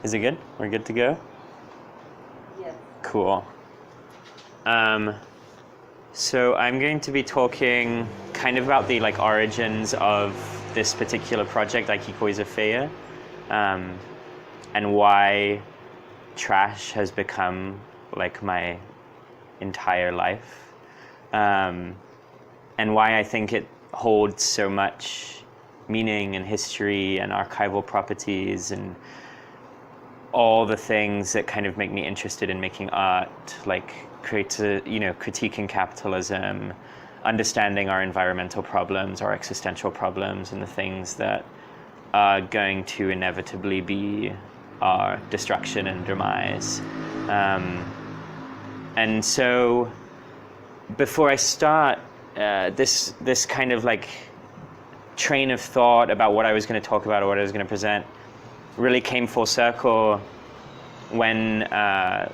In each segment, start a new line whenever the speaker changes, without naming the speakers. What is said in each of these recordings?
Is it good? We're good to go?
Yes.
Cool. So I'm going to be talking kind of about the origins of this particular project, Coisa Feia, and why trash has become my entire life, and why I think it holds so much meaning and history and archival properties and all the things that kind of make me interested in making art, critiquing capitalism, understanding our environmental problems, our existential problems, and the things that are going to inevitably be our destruction and demise. And so before I start, this kind of train of thought about what I was going to talk about or what I was going to present really came full circle when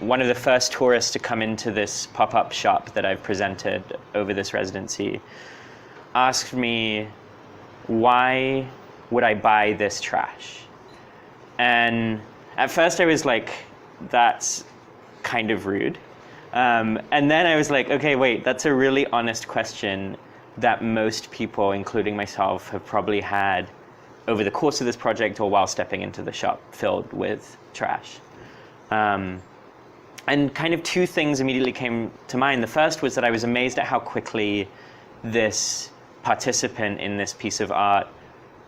one of the first tourists to come into this pop-up shop that I've presented over this residency asked me, why would I buy this trash? And at first I was like, that's kind of rude. And then I was like, okay, wait, that's a really honest question that most people, including myself, have probably had over the course of this project or while stepping into the shop filled with trash. And kind of two things immediately came to mind. The first was that I was amazed at how quickly this participant in this piece of art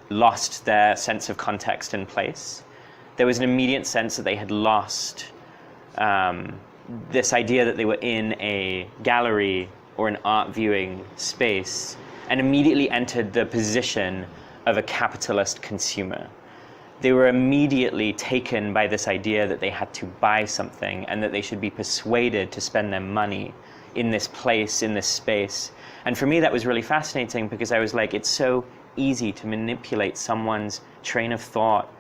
lost their sense of context and place. There was an immediate sense that they had lost this idea that they were in a gallery or an art viewing space and immediately entered the position of a capitalist consumer. They were immediately taken by this idea that they had to buy something and that they should be persuaded to spend their money in this place, in this space. And for me, that was really fascinating because I was like, it's so easy to manipulate someone's train of thought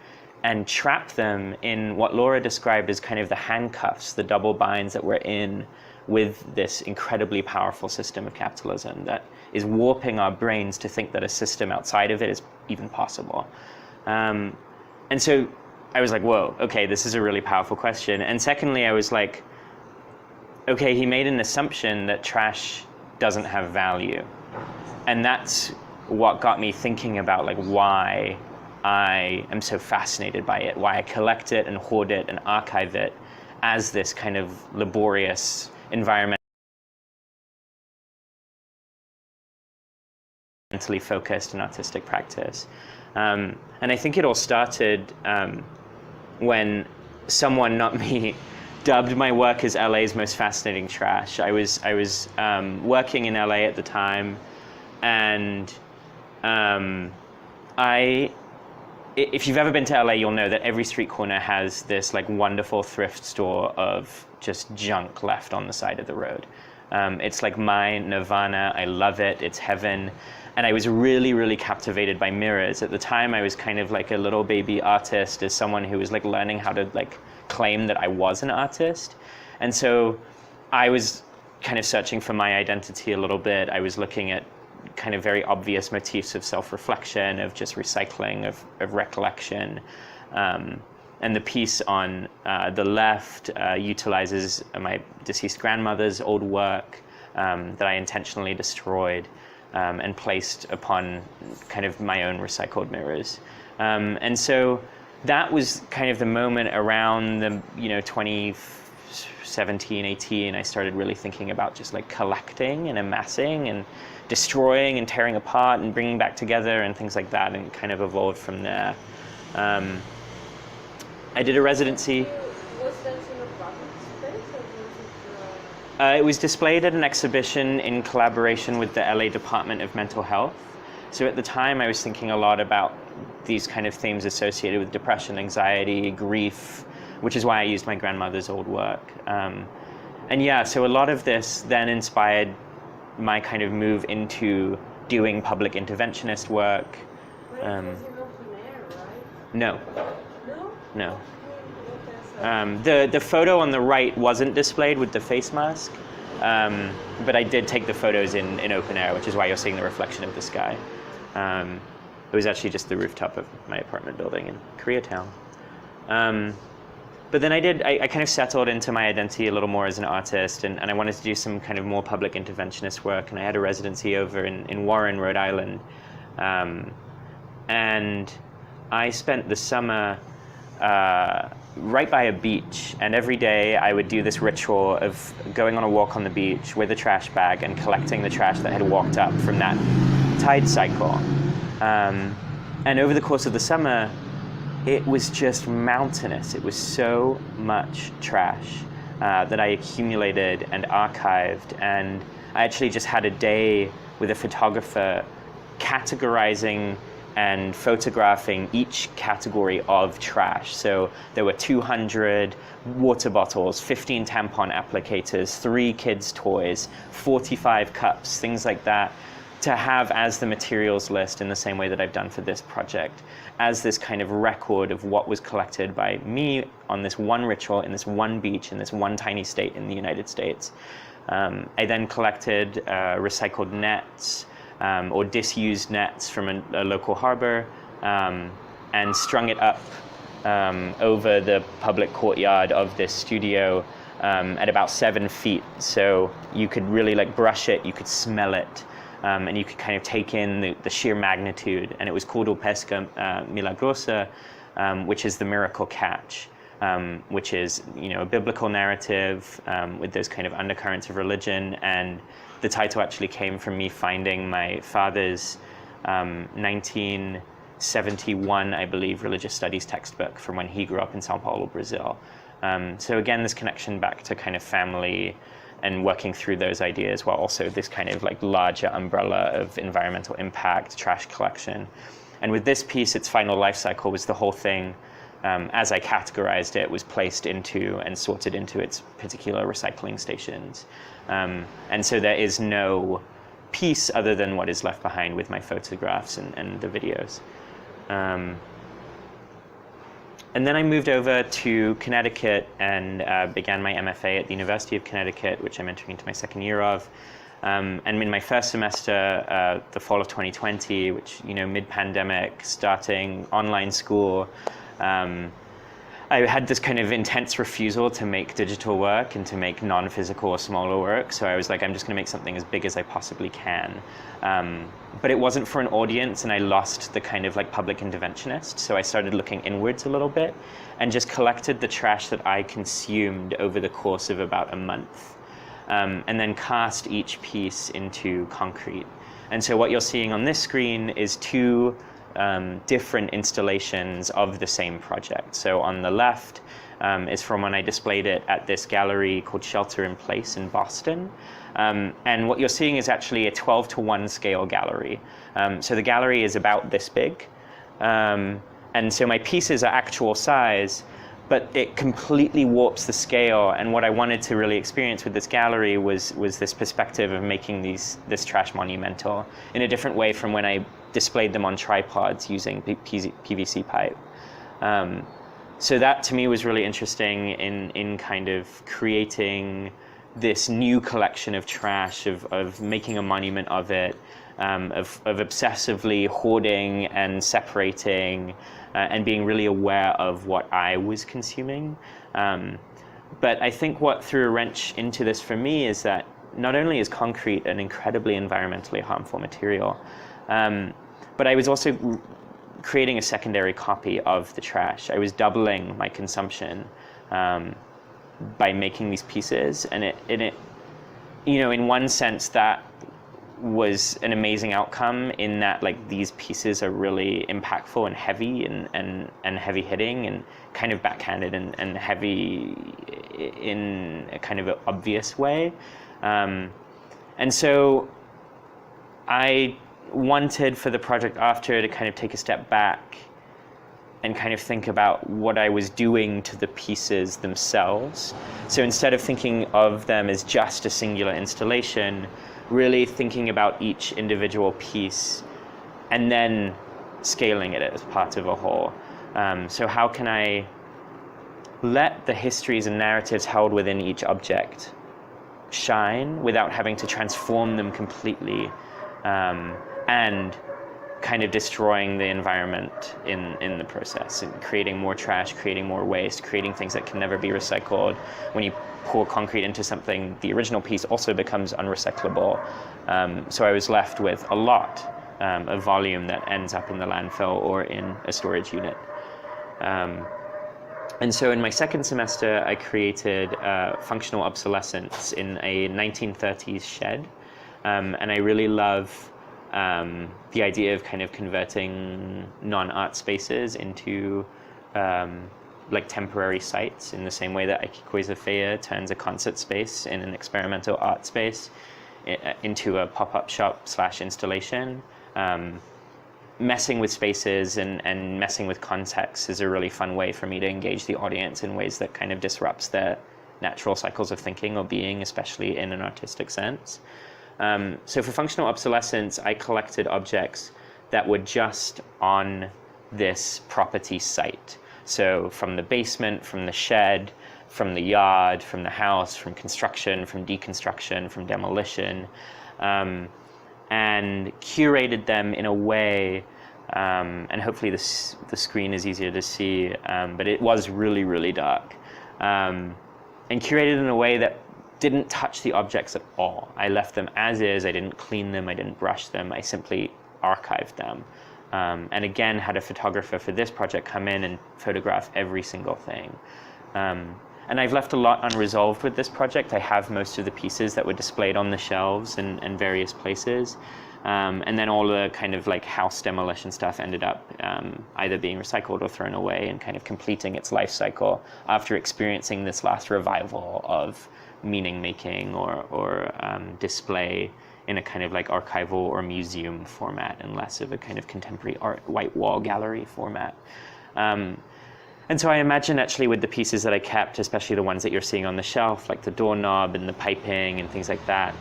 and trap them in what Laura described as kind of the handcuffs, the double binds that we're in with this incredibly powerful system of capitalism that is warping our brains to think that a system outside of it is even possible. And so I was like, whoa, okay, this is a really powerful question. And secondly, I was like, okay, he made an assumption that trash doesn't have value. And that's what got me thinking about why I am so fascinated by it, why I collect it and hoard it and archive it as this kind of laborious environmentally focused and artistic practice. And I think it all started when someone, not me, dubbed my work as LA's most fascinating trash. I was working in LA at the time, and if you've ever been to LA, you'll know that every street corner has this wonderful thrift store of just junk left on the side of the road. It's like my nirvana. I love it. It's heaven. And I was really, really captivated by mirrors. At the time, I was kind of like a little baby artist as someone who was learning how to claim that I was an artist. And so I was kind of searching for my identity a little bit. I was looking at kind of very obvious motifs of self-reflection, of just recycling, of recollection. And the piece on the left utilizes my deceased grandmother's old work that I intentionally destroyed and placed upon kind of my own recycled mirrors. And so that was kind of the moment around the 2017, 18, I started really thinking about just collecting and amassing and destroying and tearing apart and bringing back together and things like that, and kind of evolved from there. I did a residency.
Was that in a public space or was it?
It was displayed at an exhibition in collaboration with the LA Department of Mental Health. So at the time I was thinking a lot about these kind of themes associated with depression, anxiety, grief, which is why I used my grandmother's old work. And yeah, so a lot of this then inspired my kind of move into doing public interventionist work.
But it was in open air, right?
No.
No?
No. The photo on the right wasn't displayed with the face mask, but I did take the photos in open air, which is why you're seeing the reflection of the sky. It was actually just the rooftop of my apartment building in Koreatown. But then I kind of settled into my identity a little more as an artist, and I wanted to do some kind of more public interventionist work, and I had a residency over in Warren, Rhode Island. And I spent the summer right by a beach, and every day I would do this ritual of going on a walk on the beach with a trash bag and collecting the trash that had walked up from that tide cycle. And over the course of the summer, it was just mountainous. It was so much trash that I accumulated and archived, and I actually just had a day with a photographer categorizing and photographing each category of trash. So there were 200 water bottles, 15 tampon applicators, 3 kids' toys, 45 cups, things like that, to have as the materials list in the same way that I've done for this project, as this kind of record of what was collected by me on this one ritual in this one beach in this one tiny state in the United States. I then collected recycled nets or disused nets from a local harbor and strung it up over the public courtyard of this studio at about 7 feet. So you could really like brush it, you could smell it, and you could kind of take in the sheer magnitude. And it was called Pesca Milagrosa, which is the miracle catch, which is, you know, a biblical narrative with those kind of undercurrents of religion. And the title actually came from me finding my father's 1971, I believe, religious studies textbook from when he grew up in Sao Paulo, Brazil. So again, this connection back to kind of family and working through those ideas, while also this kind of like larger umbrella of environmental impact, trash collection. And with this piece, its final life cycle was the whole thing, as I categorized it, was placed into and sorted into its particular recycling stations. And so there is no piece other than what is left behind with my photographs and the videos. And then I moved over to Connecticut and began my MFA at the University of Connecticut, which I'm entering into my second year of. And in my first semester, the fall of 2020, which, you know, mid-pandemic, starting online school, I had this kind of intense refusal to make digital work and to make non-physical or smaller work. So I was like, I'm just going to make something as big as I possibly can. But it wasn't for an audience, and I lost the kind of like public interventionist. So I started looking inwards a little bit and just collected the trash that I consumed over the course of about a month, and then cast each piece into concrete. And so what you're seeing on this screen is 2 different installations of the same project. So on the left is from when I displayed it at this gallery called Shelter in Place in Boston. And what you're seeing is actually a 12:1 scale gallery. So the gallery is about this big. And so my pieces are actual size, but it completely warps the scale. And what I wanted to really experience with this gallery was this perspective of making this trash monumental in a different way from when I displayed them on tripods using PVC pipe. So that to me was really interesting in kind of creating this new collection of trash, of making a monument of it, of obsessively hoarding and separating, and being really aware of what I was consuming. But I think what threw a wrench into this for me is that not only is concrete an incredibly environmentally harmful material, but I was also creating a secondary copy of the trash. I was doubling my consumption by making these pieces, and it, you know, in one sense that was an amazing outcome in that like these pieces are really impactful and heavy and heavy hitting and kind of backhanded and heavy in a kind of obvious way. And so I wanted for the project after to kind of take a step back and kind of think about what I was doing to the pieces themselves. So instead of thinking of them as just a singular installation, really thinking about each individual piece and then scaling it as part of a whole. So how can I let the histories and narratives held within each object shine without having to transform them completely, and kind of destroying the environment in the process, and creating more trash, creating more waste, creating things that can never be recycled. When you pour concrete into something, the original piece also becomes unrecyclable. So I was left with a lot of volume that ends up in the landfill or in a storage unit. And so in my second semester, I created functional obsolescence in a 1930s shed. And I really love the idea of kind of converting non-art spaces into like temporary sites, in the same way that Coisa Feia turns a concert space in an experimental art space into a pop-up shop / installation. Messing with spaces and messing with context is a really fun way for me to engage the audience in ways that kind of disrupts their natural cycles of thinking or being, especially in an artistic sense. So for functional obsolescence, I collected objects that were just on this property site. So from the basement, from the shed, from the yard, from the house, from construction, from deconstruction, from demolition, and curated them in a way, and hopefully the screen is easier to see, but it was really, really dark, and curated in a way that didn't touch the objects at all. I left them as is. I didn't clean them. I didn't brush them. I simply archived them. And again, had a photographer for this project come in and photograph every single thing. And I've left a lot unresolved with this project. I have most of the pieces that were displayed on the shelves and various places. And then all the kind of like house demolition stuff ended up either being recycled or thrown away and kind of completing its life cycle after experiencing this last revival of meaning making or display in a kind of like archival or museum format, and less of a kind of contemporary art white wall gallery format. And so I imagine actually with the pieces that I kept, especially the ones that you're seeing on the shelf, like the doorknob and the piping and things like that,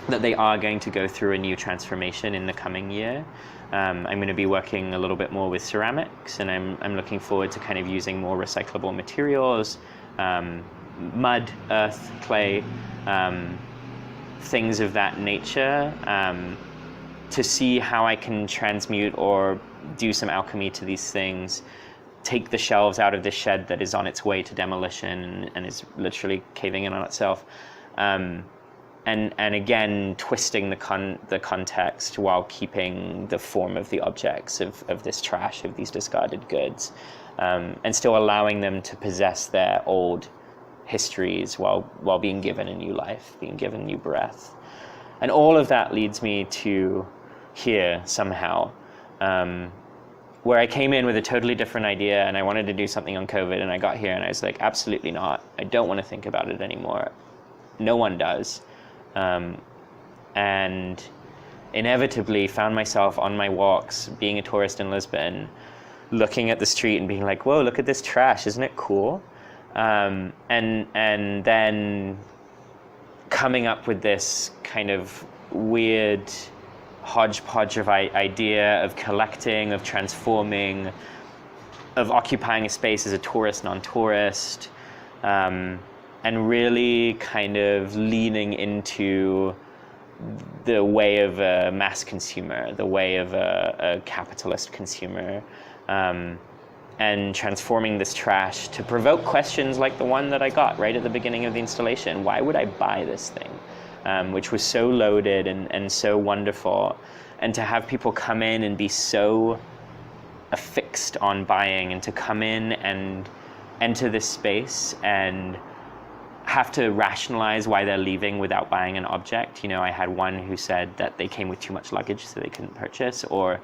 that they are going to go through a new transformation in the coming year. I'm going to be working a little bit more with ceramics, and I'm looking forward to kind of using more recyclable materials, mud, earth, clay, things of that nature, to see how I can transmute or do some alchemy to these things, take the shelves out of the shed that is on its way to demolition and is literally caving in on itself, and again twisting the context while keeping the form of the objects of this trash, of these discarded goods, and still allowing them to possess their old histories while being given a new life, being given new breath. And all of that leads me to here somehow, where I came in with a totally different idea and I wanted to do something on COVID, and I got here and I was like, absolutely not. I don't want to think about it anymore. No one does. And inevitably found myself on my walks, being a tourist in Lisbon, looking at the street and being like, whoa, look at this trash, isn't it cool? And then coming up with this kind of weird hodgepodge of idea of collecting, of transforming, of occupying a space as a tourist, non-tourist, and really kind of leaning into the way of a mass consumer, the way of a capitalist consumer, and transforming this trash to provoke questions like the one that I got right at the beginning of the installation. Why would I buy this thing? Which was so loaded and so wonderful. And to have people come in and be so affixed on buying, and to come in and enter this space and have to rationalize why they're leaving without buying an object. You know, I had one who said that they came with too much luggage so they couldn't purchase, or,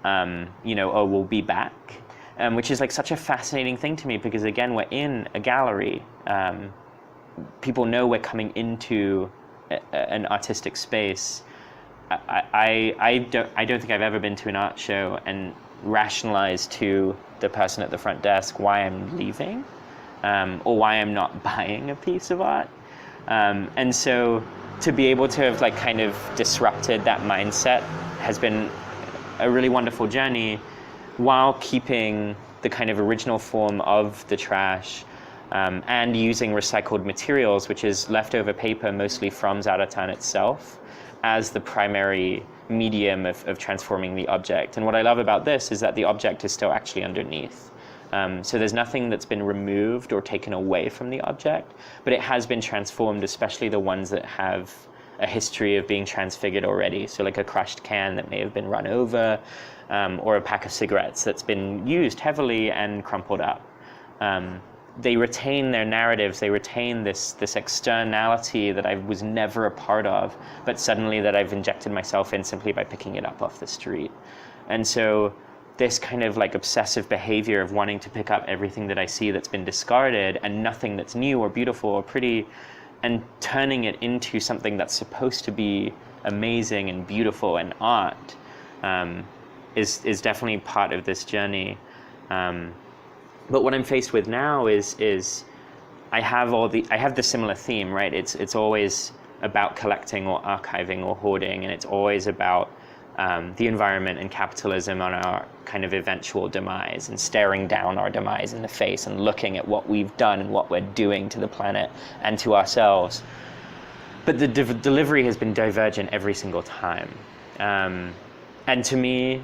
you know, oh, we'll be back. Which is like such a fascinating thing to me, because again, we're in a gallery. People know we're coming into an artistic space. I don't think I've ever been to an art show and rationalized to the person at the front desk why I'm leaving, or why I'm not buying a piece of art. And so to be able to have like kind of disrupted that mindset has been a really wonderful journey, while keeping the kind of original form of the trash, and using recycled materials, which is leftover paper mostly from Zaratan itself, as the primary medium of transforming the object. And what I love about this is that the object is still actually underneath. So there's nothing that's been removed or taken away from the object, but it has been transformed, especially the ones that have a history of being transfigured already. So like a crushed can that may have been run over, or a pack of cigarettes that's been used heavily and crumpled up. They retain their narratives, they retain this externality that I was never a part of, but suddenly that I've injected myself in simply by picking it up off the street. And so this kind of like obsessive behavior of wanting to pick up everything that I see that's been discarded and nothing that's new or beautiful or pretty, and turning it into something that's supposed to be amazing and beautiful and art, is definitely part of this journey. But what I'm faced with now is I have the similar theme, right? It's always about collecting or archiving or hoarding, and it's always about the environment and capitalism on our kind of eventual demise, and staring down our demise in the face and looking at what we've done and what we're doing to the planet and to ourselves. But the delivery has been divergent every single time. And to me,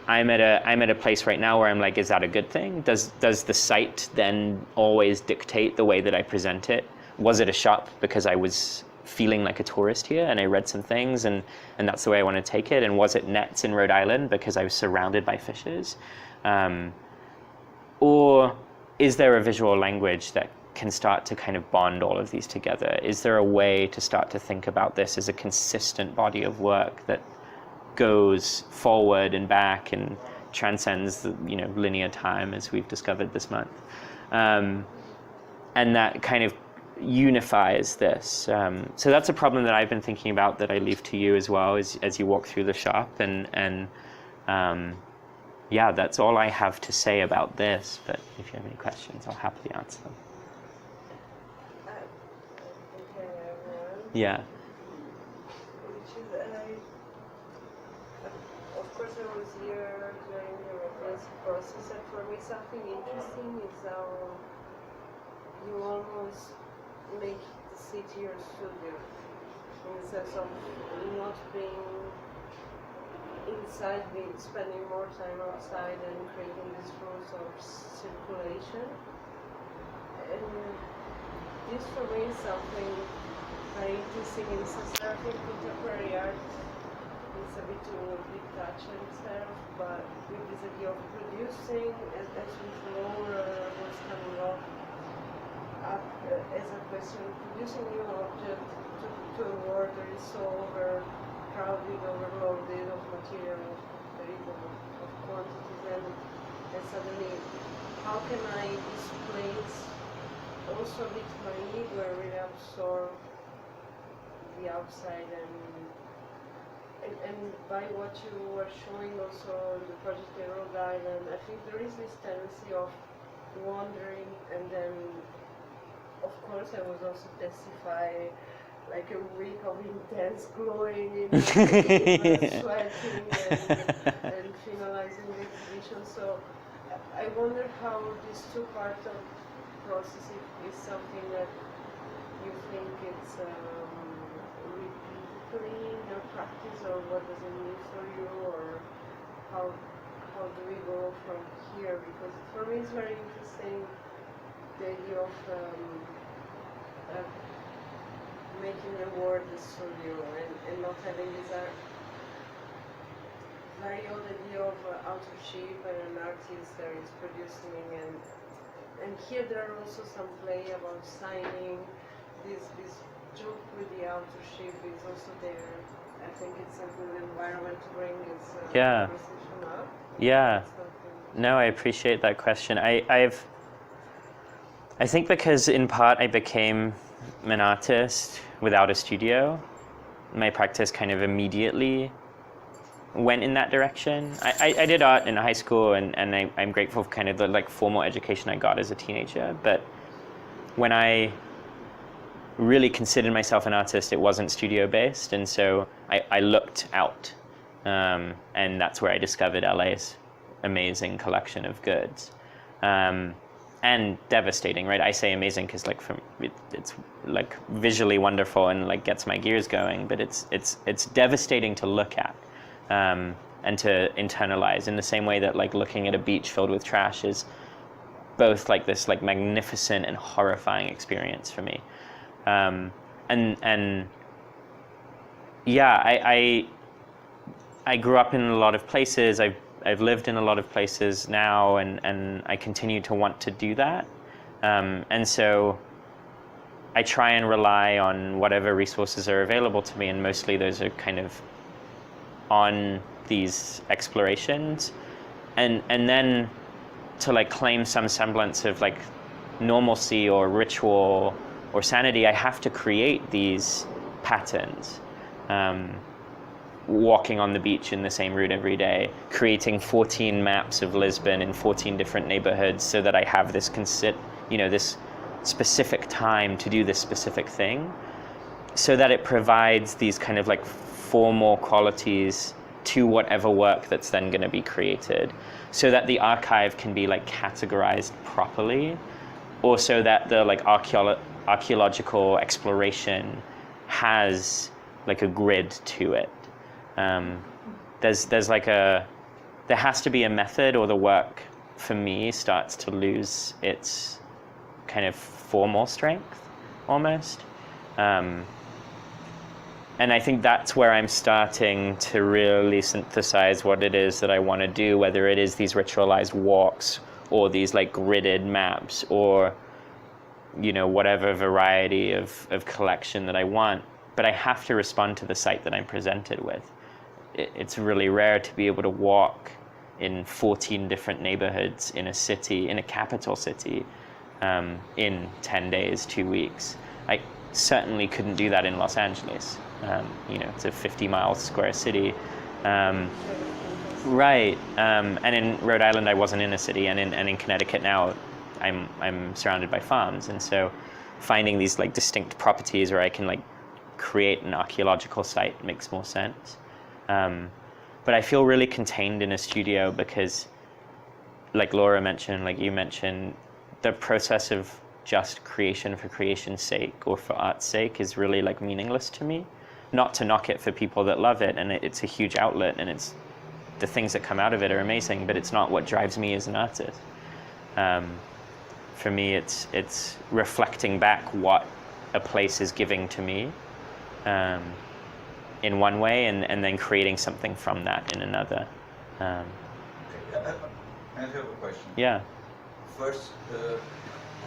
I'm at a place right now where I'm like, is that a good thing? Does the site then always dictate the way that I present it? Was it a shop because I was feeling like a tourist here and I read some things and that's the way I want to take it? And was it nets in Rhode Island because I was surrounded by fishes? Or is there a visual language that can start to kind of bond all of these together? Is there a way to start to think about this as a consistent body of work that goes forward and back and transcends the linear time, as we've discovered this month, and that kind of unifies this? So that's a problem that I've been thinking about, that I leave to you as well as you walk through the shop, and yeah, that's all I have to say about this. But if you have any questions, I'll happily answer them. Yeah.
Of course, I was here during the reference process, and for me, something interesting is how you almost make the city your studio, in the sense of not being inside, spending more time outside and creating these rules of circulation. And this for me is something very interesting in I think contemporary art is a bit too detached itself, but with this idea of producing, as with Laura was coming up as a question, producing new objects to a world that is so overcrowded, overloaded of materials, of quantities, and suddenly, how can I displace also a bit my ego and really absorb the outside, and by what you were showing also the project in Rhode Island, I think there is this tendency of wandering, and then of course I was also testify like a week of intense glowing in sweating and finalizing the exhibition. So I wonder how these two parts of the process is something that you think it's repeatedly in your practice, or what does it mean for you, or how do we go from here? Because for me it's very interesting the idea of making the world a studio and not having this very old idea of authorship and an artist that is producing, and here there are also some play about signing. This joke with the authorship is also there. I think it's a good environment to bring this conversation up.
Yeah. No, I appreciate that question. I think because in part I became an artist without a studio, my practice kind of immediately went in that direction. I did art in high school, and I'm grateful for kind of the like formal education I got as a teenager, but when I really considered myself an artist, it wasn't studio based, and so I looked out, and that's where I discovered LA's amazing collection of goods. and devastating, right? I say amazing because like it's like visually wonderful and like gets my gears going, but it's devastating to look at and to internalize in the same way that like looking at a beach filled with trash is both like this like magnificent and horrifying experience for me. And yeah, I grew up in a lot of places. I've lived in a lot of places now, and I continue to want to do that. And so I try and rely on whatever resources are available to me, and mostly those are kind of on these explorations. And then to like claim some semblance of like normalcy or ritual or sanity, I have to create these patterns. Walking on the beach in the same route every day, creating 14 maps of Lisbon in 14 different neighborhoods so that I have this this specific time to do this specific thing, so that it provides these kind of like formal qualities to whatever work that's then going to be created, so that the archive can be like categorized properly, or so that the like archaeological exploration has like a grid to it. There has to be a method, or the work for me starts to lose its kind of formal strength almost. And I think that's where I'm starting to really synthesize what it is that I want to do, whether it is these ritualized walks or these like gridded maps, or whatever variety of collection that I want. But I have to respond to the site that I'm presented with. It's really rare to be able to walk in 14 different neighborhoods in a city, in a capital city, in 10 days, 2 weeks. I certainly couldn't do that in Los Angeles. It's a 50-mile square city. Right. And in Rhode Island, I wasn't in a city, and in Connecticut now, I'm surrounded by farms. And so finding these like distinct properties where I can like create an archaeological site makes more sense. But I feel really contained in a studio because, like Laura mentioned, like you mentioned, the process of just creation for creation's sake or for art's sake is really like meaningless to me. Not to knock it for people that love it, and it's a huge outlet, and it's the things that come out of it are amazing, but it's not what drives me as an artist. For me, it's reflecting back what a place is giving to me. In one way, and then creating something from that in another.
I have a question.
Yeah.
First,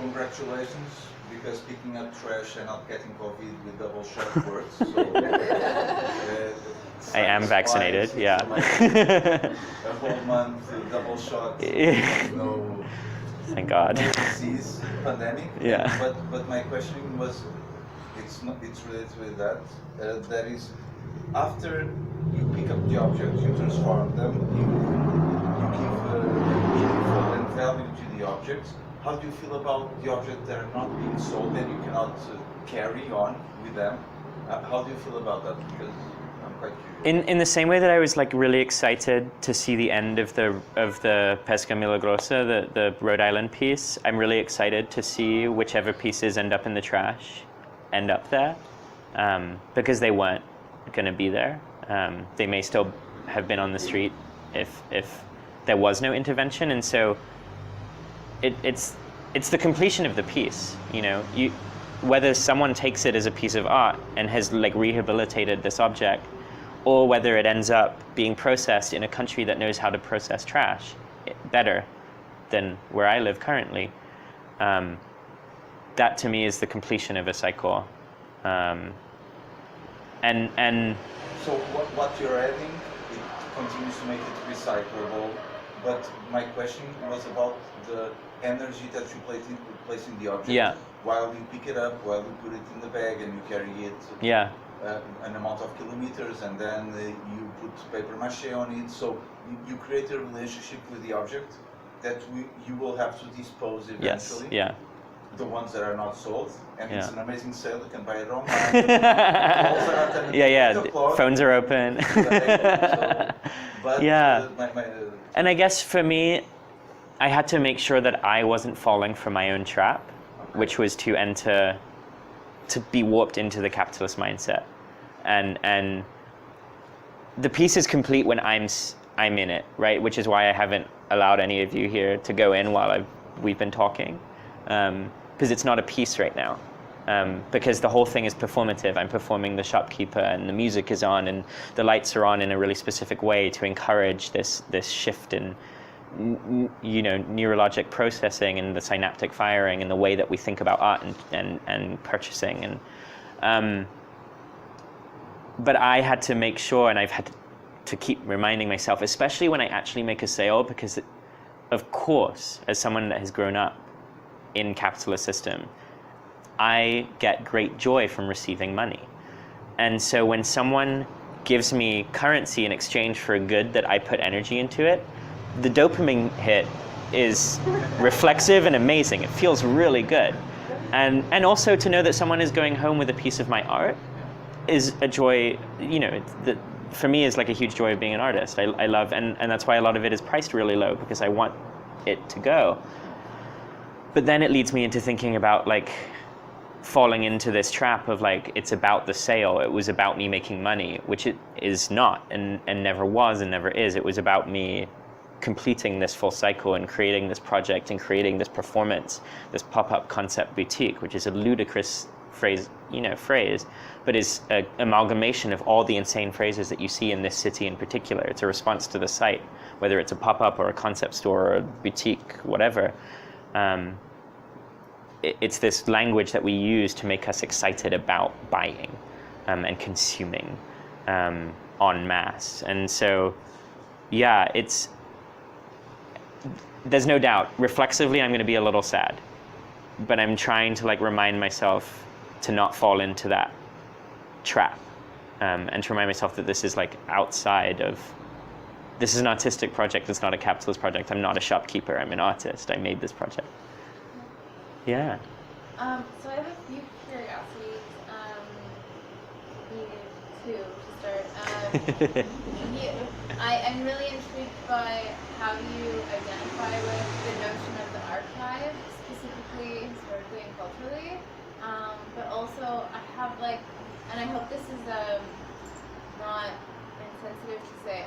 congratulations, because picking up trash and not getting COVID with double shot works. So,
I am vaccinated, yeah.
A whole month, double shot, no,
Thank God.
no disease, pandemic.
Yeah.
But my question was, it's related with that. That is, after you pick up the objects, you transform them, you give meaningful and value to the objects. How do you feel about the objects that are not being sold and you cannot carry on with them? How do you feel about that? Because I'm quite curious.
In the same way that I was like really excited to see the end of the Pesca Milagrosa, the Rhode Island piece, I'm really excited to see whichever pieces end up in the trash end up there, because they weren't going to be there. They may still have been on the street if there was no intervention, and so it's the completion of the piece. Whether someone takes it as a piece of art and has like rehabilitated this object, or whether it ends up being processed in a country that knows how to process trash better than where I live currently, that to me is the completion of a cycle. And
so what you're adding, it continues to make it recyclable. But my question was about the energy that you place in the object.
Yeah.
While you pick it up, while you put it in the bag and you carry it.
Yeah.
An amount of kilometers, and then you put paper mache on it. So you create a relationship with the object that you will have to dispose eventually.
Yes. Yeah.
The ones that are not sold, and
Yeah.
it's an amazing sale. You can buy it online.
Yeah. Phones are open.
So, but
Yeah.
my
And I guess for me, I had to make sure that I wasn't falling for my own trap, which was to be warped into the capitalist mindset, and the piece is complete when I'm in it, right? Which is why I haven't allowed any of you here to go in while we've been talking, because it's not a piece right now. Because the whole thing is performative. I'm performing the shopkeeper, and the music is on, and the lights are on in a really specific way to encourage this shift in neurologic processing and the synaptic firing and the way that we think about art and purchasing. And but I had to make sure, and I've had to keep reminding myself, especially when I actually make a sale, because of course, as someone that has grown up in capitalist system, I get great joy from receiving money. And so when someone gives me currency in exchange for a good that I put energy into it, the dopamine hit is reflexive and amazing. It feels really good. And also to know that someone is going home with a piece of my art is a joy, for me is like a huge joy of being an artist. I love, and that's why a lot of it is priced really low, because I want it to go. But then it leads me into thinking about like falling into this trap of like, it's about the sale. It was about me making money, which it is not, and never was and never is. It was about me completing this full cycle and creating this project and creating this performance, this pop-up concept boutique, which is a ludicrous phrase, but is an amalgamation of all the insane phrases that you see in this city in particular. It's a response to the site, whether it's a pop-up or a concept store or a boutique, whatever. It's this language that we use to make us excited about buying and consuming en masse. And so, yeah, there's no doubt, reflexively, I'm going to be a little sad, but I'm trying to like remind myself to not fall into that trap, and to remind myself that this is like outside of, this is an artistic project, it's not a capitalist project. I'm not a shopkeeper, I'm an artist. I made this project. Yeah.
So I have a few curiosities, two to start. I'm really intrigued by how you identify with the notion of the archive, specifically historically and culturally. But also I have like, and I hope this is not insensitive to say,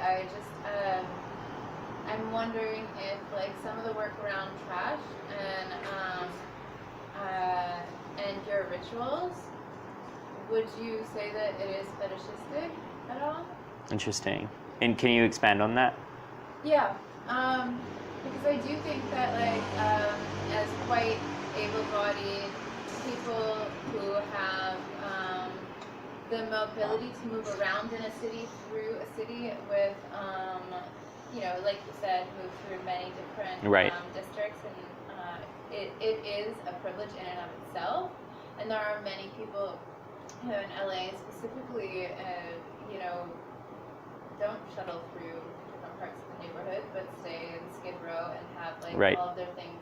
I'm wondering if like some of the work around trash and your rituals, would you say that it is fetishistic at all?
Interesting. And can you expand on that?
Yeah, because I do think that like as quite able-bodied people who have the mobility to move around in a city, through a city with, like you said, move through many different districts, and it is a privilege in and of itself. And there are many people who in LA specifically, don't shuttle through different parts of the neighborhood, but stay in Skid Row and have like all of their things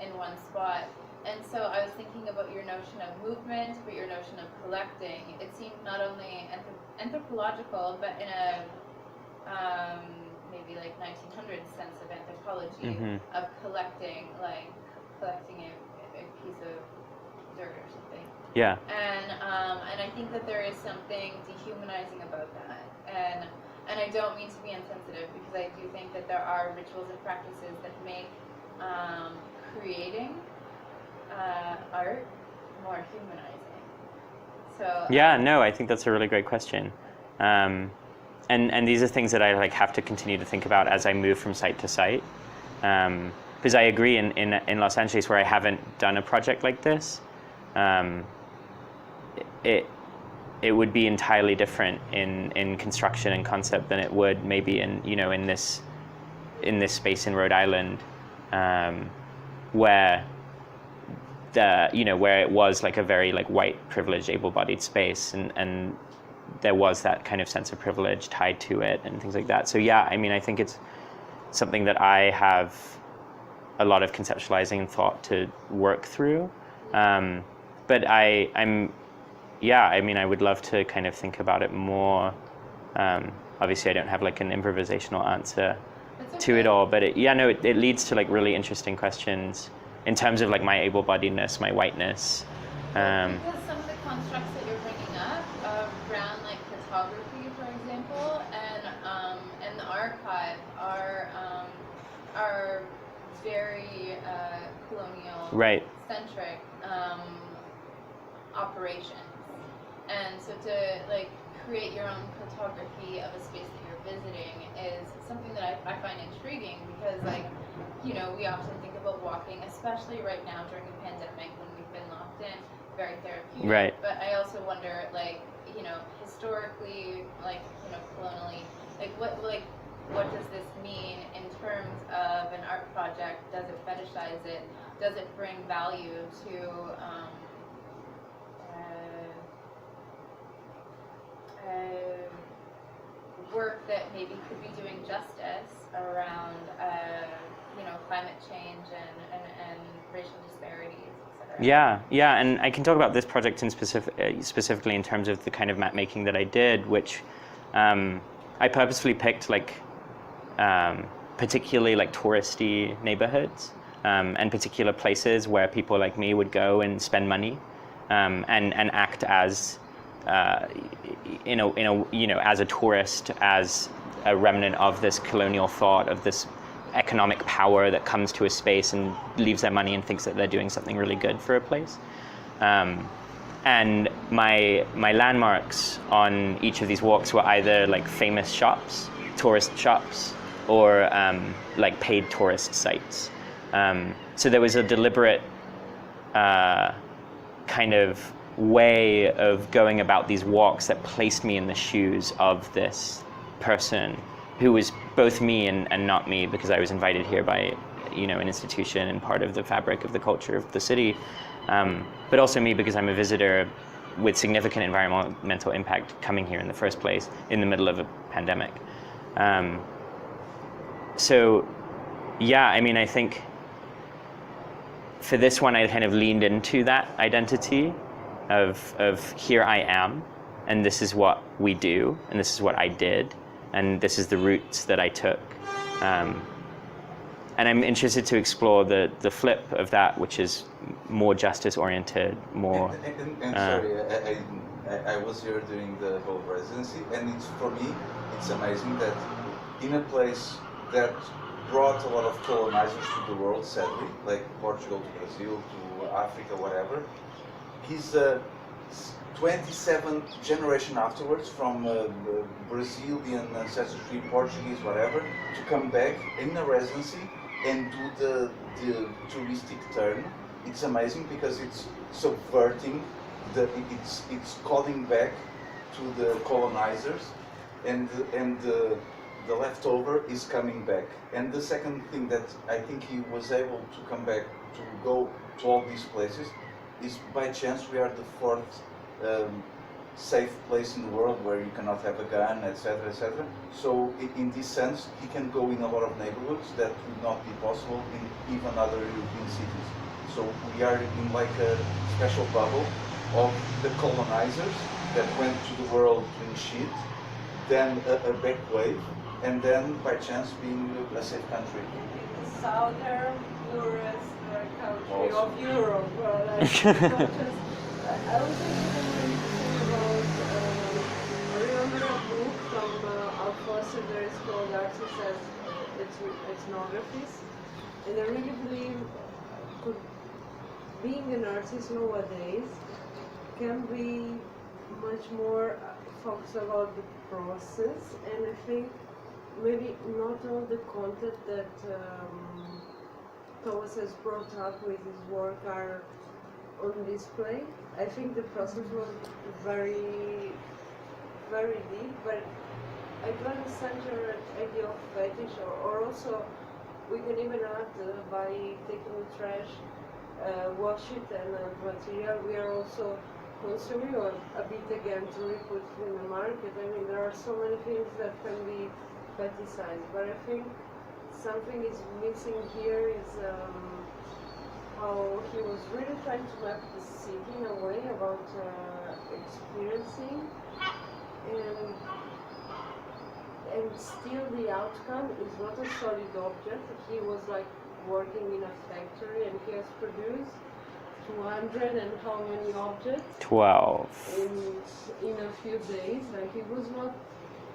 in one spot. And so I was thinking about your notion of movement, but your notion of collecting. It seemed not only anthropological, but in a maybe like 1900s sense of anthropology, of collecting a piece of dirt or something.
Yeah.
And I think that there is something dehumanizing about that. And I don't mean to be insensitive, because I do think that there are rituals and practices that make creating art more humanizing. So
yeah, no, I think that's a really great question. And these are things that I like have to continue to think about as I move from site to site. Because I agree in Los Angeles, where I haven't done a project like this, it would be entirely different in construction and concept than it would maybe in this space in Rhode Island, where where it was like a very like white privileged able-bodied space, and there was that kind of sense of privilege tied to it and things like that. So yeah, I mean, I think it's something that I have a lot of conceptualizing and thought to work through. But I would love to kind of think about it more. Obviously, I don't have like an improvisational answer.
But It's
to it
okay.
all. But it leads to like really interesting questions in terms of like my able-bodiedness, my whiteness.
Because some of the constructs that you're bringing up around like photography, for example, and the archive are very colonial
Right.
centric operations, and so to like create your own photography of a space that you're visiting is something that I find intriguing, because like, you know, we often think about walking, especially right now during the pandemic when we've been locked in, very therapeutic.
Right.
But I also wonder, like, you know, historically, like, you know, colonially, what does this mean in terms of an art project? Does it fetishize it? Does it bring value to work that maybe could be doing justice around, you know, climate change and racial disparities, etc.
Yeah, and I can talk about this project in specifically in terms of the kind of map making that I did, which I purposefully picked like particularly like touristy neighborhoods and particular places where people like me would go and spend money and act as in a you know, as a tourist, as a remnant of this colonial thought, of this economic power that comes to a space and leaves their money and thinks that they're doing something really good for a place. And my landmarks on each of these walks were either like famous shops, tourist shops, or like paid tourist sites. So there was a deliberate kind of way of going about these walks that placed me in the shoes of this person who was both me and not me, because I was invited here by, you know, an institution and part of the fabric of the culture of the city, but also me because I'm a visitor with significant environmental impact coming here in the first place in the middle of a pandemic. So yeah, I mean, I think for this one I kind of leaned into that identity of here I am, and this is what we do, and this is what I did, and this is the routes that I took. And I'm interested to explore the flip of that, which is more justice-oriented, more...
Sorry, I was here during the whole residency, and it's, for me, it's amazing that in a place that brought a lot of colonizers to the world, sadly, like Portugal to Brazil to Africa, whatever, he's 27th generation afterwards from Brazilian ancestry, Portuguese, whatever, to come back in a residency and do the touristic turn. It's amazing because it's subverting, it's calling back to the colonizers, and the leftover is coming back. And the second thing that I think he was able to come back to go to all these places is, by chance, we are the fourth safe place in the world where you cannot have a gun, etc., etc. So in this sense, he can go in a lot of neighborhoods that would not be possible in even other European cities. So we are in like a special bubble of the colonizers that went to the world doing shit, then a back wave, and then by chance being a safe country.
The southern poorest country
Also.
of Europe. Like, it's not just, I was thinking about, I remember a book from Alfonso that is called Artists as Ethnographies, and I really believe being an artist nowadays can be much more focused about the process, and I think maybe not all the content that Thomas has brought up with his work are on display. I think the process was very, very deep, but I do understand your idea of fetish, or also we can even add by taking the trash, wash it and material, we are also consuming a bit again to re-put in the market. I mean, there are so many things that can be fetishized, but I think something is missing here is how he was really trying to map the city in a way about and still the outcome is not a solid object. He was like working in a factory and he has produced 200 and how many objects
12.
in a few days. Like he was not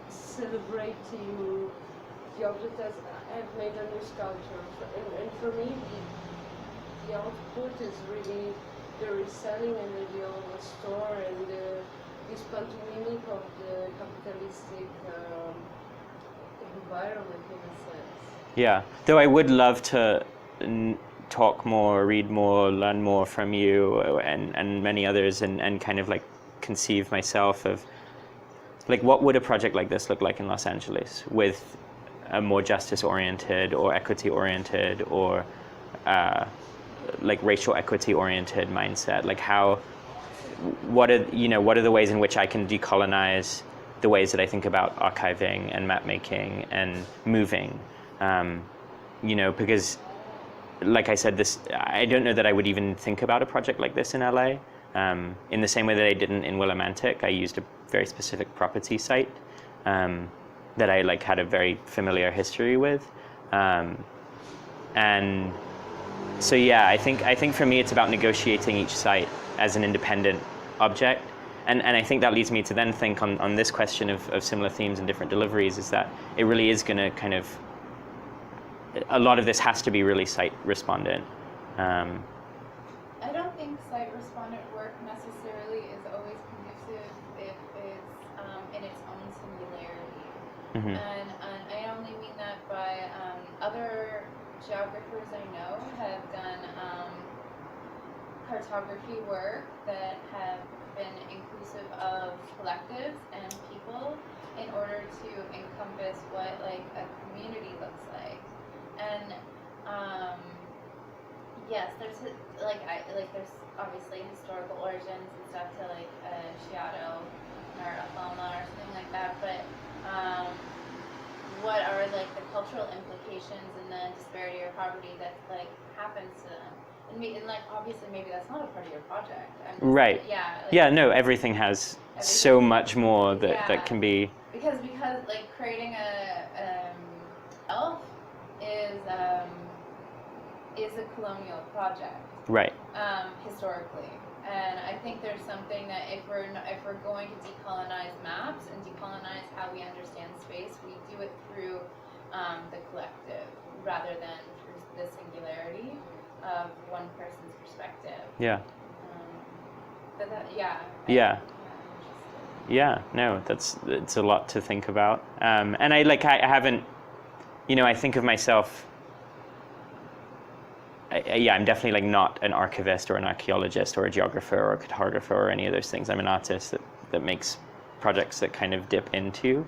celebrating the object as I've made a new sculpture. And for me, the output is really the reselling and the deal of the store and this pantomimic of the capitalistic environment in a sense.
Yeah, though I would love to talk more, read more, learn more from you and many others and kind of like conceive myself of like what would a project like this look like in Los Angeles with a more justice-oriented or equity-oriented or like racial equity-oriented mindset. Like what are the ways in which I can decolonize the ways that I think about archiving and map making and moving, because like I said, I don't know that I would even think about a project like this in LA. In the same way that I didn't in Willimantic, I used a very specific property site that I like had a very familiar history with, and so yeah, I think for me it's about negotiating each site as an independent object, and I think that leads me to then think on this question of similar themes and different deliveries, is that it really is going to kind of, a lot of this has to be really site respondent.
I don't think site respondent work necessarily is always conducive if it's in its own singularity.
Mm-hmm.
And I only mean that by other geographers I know have done cartography work that have been inclusive of collectives and people in order to encompass what like a community looks like. And yes, there's there's obviously historical origins and stuff to like Chiado or Alma or something like that, but what are like the cultural implications and the disparity or poverty that like happens to them? And like obviously maybe that's not a part of your project.
Right.
Yeah. Like,
yeah. No. Everything has so much more that can be.
Because like creating a elf is a colonial project.
Right.
Historically, and I think there's something that if we're going to decolonize maps and decolonize how we understand space, we do it through the collective rather than through the singularity of one person's perspective.
Yeah.
But that, yeah.
Yeah. Yeah. No, it's a lot to think about. And I haven't, I think of myself. I'm definitely like not an archivist or an archaeologist or a geographer or a cartographer or any of those things. I'm an artist that makes projects that kind of dip into.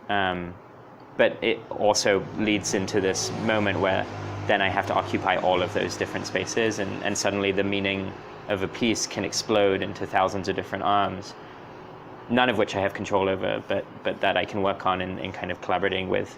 But it also leads into this moment where then I have to occupy all of those different spaces, and suddenly the meaning of a piece can explode into thousands of different arms, none of which I have control over, but that I can work on in kind of collaborating with